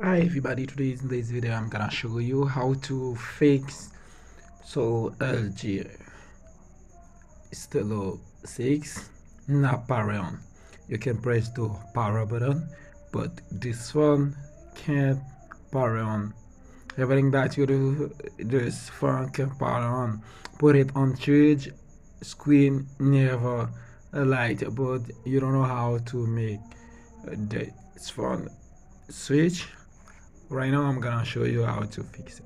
Hi everybody, today in this video I'm gonna show you how to fix LG Stylo 6 not power on. You can press the power button, but this one can't power on. Everything that you do, this phone can power on. Put it on charge, screen never light, but you don't know how to make this phone switch. Right now I'm gonna show you how to fix it,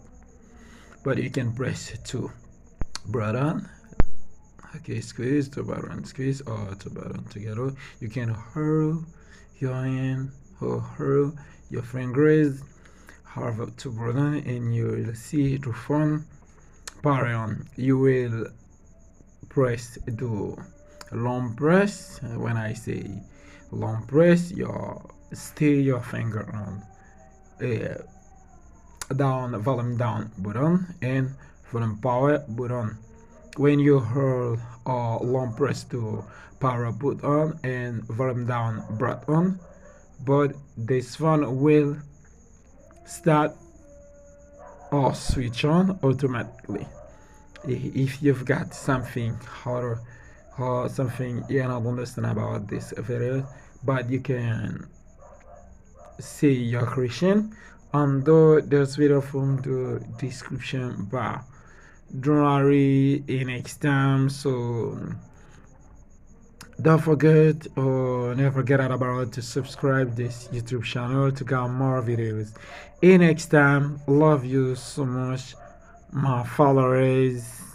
but you can press two button. Okay, squeeze two button, squeeze or two button together. You can hold your hand or hold your fingers, have two button, and you will see the phone power on. You will press the long press. When I say long press, stay your finger on volume down button and volume power button. When you hold or long press to power button and volume down button, but this one will start or switch on automatically. If you've got something harder or something you don't understand about this video, but you can see your question under this video from the description bar. Don't worry, in next time, so don't forget or never forget about to subscribe this YouTube channel to get more videos. In next time, love you so much, my followers.